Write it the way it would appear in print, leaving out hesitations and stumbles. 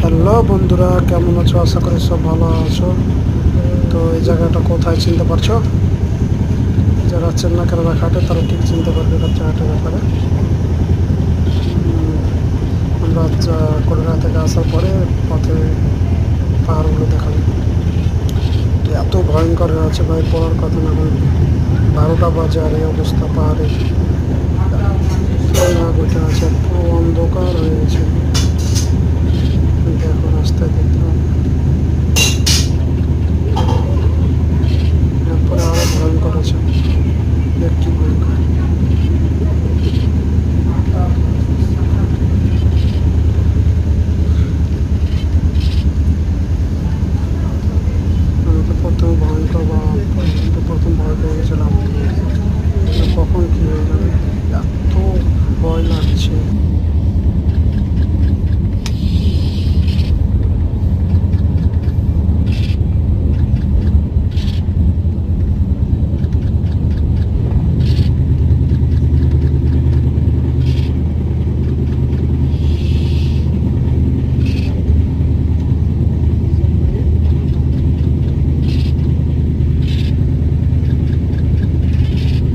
Hello বন্ধুরা, কেমন আছো? আশা করি সব ভালো আছো। তো এই জায়গাটা কোথায় চিনতে পারছো? যারা চেন্না কেরালা ঘাটে তারা ঠিক চিনতে পারবে জায়গাটার ব্যাপারে। আমরা কলকাতা থেকে আসার পরে পথে পাহাড়গুলো দেখাবো। এত ভয়ঙ্কর হয়ে আছে ভাই, পড়ার কথা না। ভাই 12টা বাজে আর এই অবস্থা পাহাড়ে না বইটা আছে, পুরো অন্ধকার হয়ে গেছে।